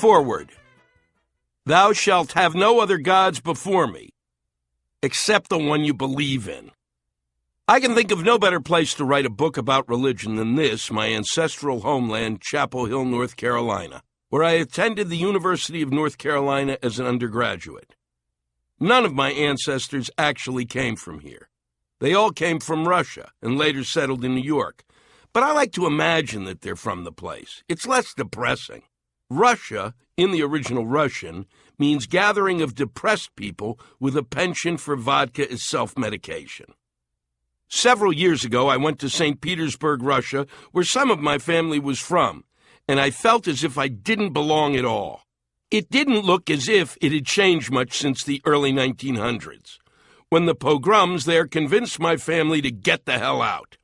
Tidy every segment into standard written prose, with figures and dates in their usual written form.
Foreword. Thou shalt have no other gods before me, except the one you believe in. I can think of no better place to write a book about religion than this, my ancestral homeland, Chapel Hill, North Carolina, where I attended the University of North Carolina as an undergraduate. None of my ancestors actually came from here. They all came from Russia and later settled in New York. But I like to imagine that they're from the place. It's less depressing. Russia, in the original Russian, means gathering of depressed people with a penchant for vodka as self-medication. Several years ago, I went to St. Petersburg, Russia, where some of my family was from, and I felt as if I didn't belong at all. It didn't look as if it had changed much since the early 1900s, when the pogroms there convinced my family to get the hell out.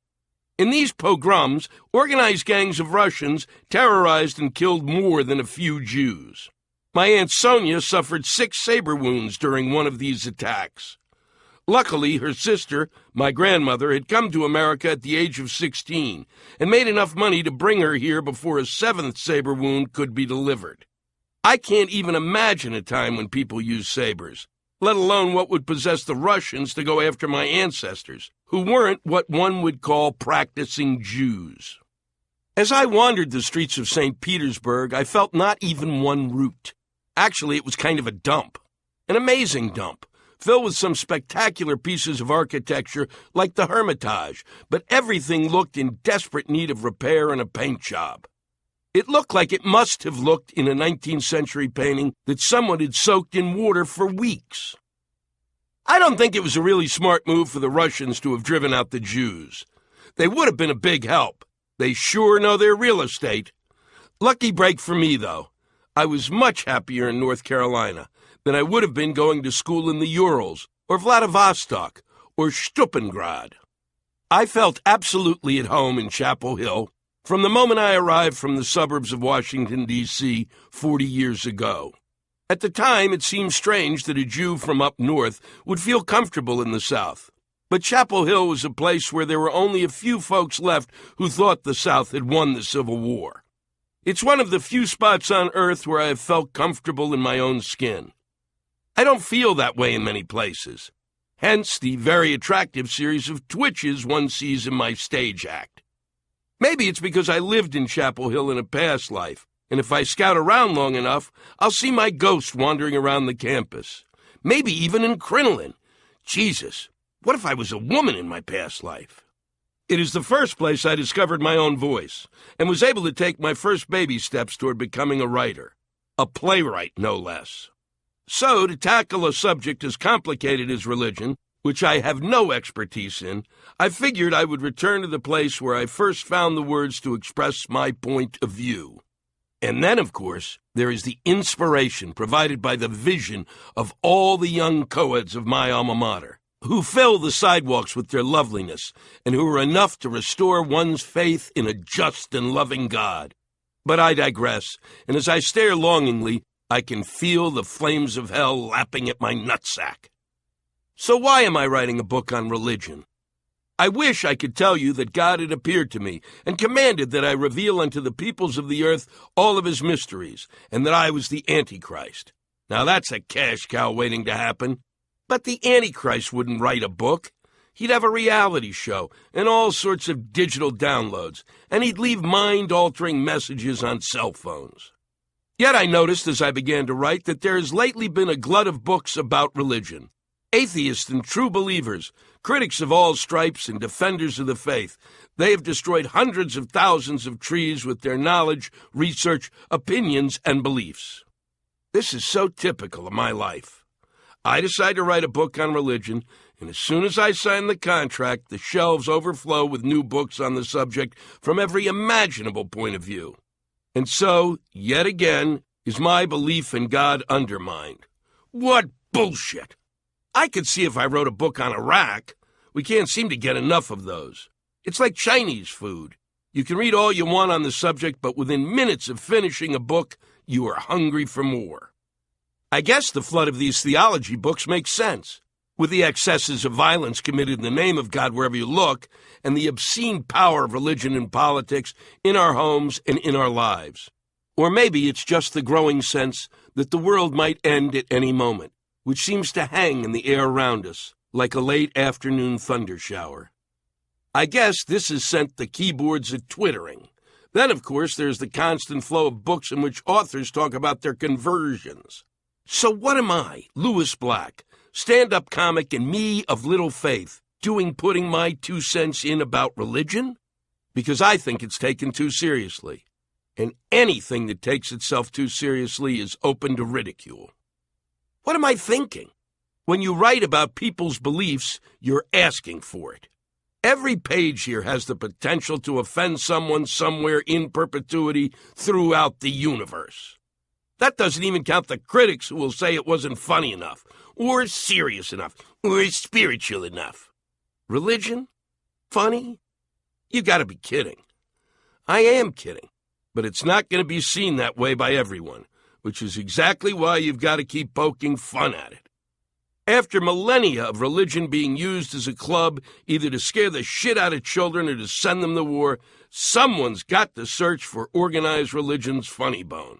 In these pogroms, organized gangs of Russians terrorized and killed more than a few Jews. My Aunt Sonia suffered 6 saber wounds during one of these attacks. Luckily, her sister, my grandmother, had come to America at the age of 16 and made enough money to bring her here before a 7th saber wound could be delivered. I can't even imagine a time when people used sabers, let alone what would possess the Russians to go after my ancestors, who weren't what one would call practicing Jews. As I wandered the streets of St. Petersburg, I felt not even one root. Actually, it was kind of a dump, an amazing dump, filled with some spectacular pieces of architecture like the Hermitage, but everything looked in desperate need of repair and a paint job. It looked like it must have looked in a 19th century painting that someone had soaked in water for weeks. I don't think it was a really smart move for the Russians to have driven out the Jews. They would have been a big help. They sure know their real estate. Lucky break for me, though. I was much happier in North Carolina than I would have been going to school in the Urals, or Vladivostok, or Stupengrad. I felt absolutely at home in Chapel Hill from the moment I arrived from the suburbs of Washington, D.C. 40 years ago. At the time, it seemed strange that a Jew from up north would feel comfortable in the South. But Chapel Hill was a place where there were only a few folks left who thought the South had won the Civil War. It's one of the few spots on earth where I have felt comfortable in my own skin. I don't feel that way in many places. Hence the very attractive series of twitches one sees in my stage act. Maybe it's because I lived in Chapel Hill in a past life, and if I scout around long enough, I'll see my ghost wandering around the campus. Maybe even in crinoline. Jesus, what if I was a woman in my past life? It is the first place I discovered my own voice, and was able to take my first baby steps toward becoming a writer. A playwright, no less. So, to tackle a subject as complicated as religion, which I have no expertise in, I figured I would return to the place where I first found the words to express my point of view. And then, of course, there is the inspiration provided by the vision of all the young co-eds of my alma mater, who fill the sidewalks with their loveliness and who are enough to restore one's faith in a just and loving God. But I digress, and as I stare longingly, I can feel the flames of hell lapping at my nutsack. So why am I writing a book on religion? I wish I could tell you that God had appeared to me and commanded that I reveal unto the peoples of the earth all of his mysteries, and that I was the Antichrist. Now that's a cash cow waiting to happen. But the Antichrist wouldn't write a book. He'd have a reality show and all sorts of digital downloads, and he'd leave mind-altering messages on cell phones. Yet I noticed as I began to write that there has lately been a glut of books about religion. Atheists and true believers, critics of all stripes and defenders of the faith, they have destroyed hundreds of thousands of trees with their knowledge, research, opinions, and beliefs. This is so typical of my life. I decide to write a book on religion, and as soon as I sign the contract, the shelves overflow with new books on the subject from every imaginable point of view. And so, yet again, is my belief in God undermined. What bullshit! I could see if I wrote a book on Iraq. We can't seem to get enough of those. It's like Chinese food. You can read all you want on the subject, but within minutes of finishing a book, you are hungry for more. I guess the flood of these theology books makes sense, with the excesses of violence committed in the name of God wherever you look, and the obscene power of religion and politics in our homes and in our lives. Or maybe it's just the growing sense that the world might end at any moment, which seems to hang in the air around us like a late afternoon thunder shower. I guess this has sent the keyboards a twittering. Then, of course, there's the constant flow of books in which authors talk about their conversions. So what am I, Lewis Black, stand-up comic and me of little faith, doing putting my 2 cents in about religion? Because I think it's taken too seriously. And anything that takes itself too seriously is open to ridicule. What am I thinking? When you write about people's beliefs, you're asking for it. Every page here has the potential to offend someone somewhere in perpetuity throughout the universe. That doesn't even count the critics who will say it wasn't funny enough, or serious enough, or spiritual enough. Religion? Funny? You gotta be kidding. I am kidding. But it's not going to be seen that way by everyone, which is exactly why you've got to keep poking fun at it. After millennia of religion being used as a club, either to scare the shit out of children or to send them to war, someone's got to search for organized religion's funny bone.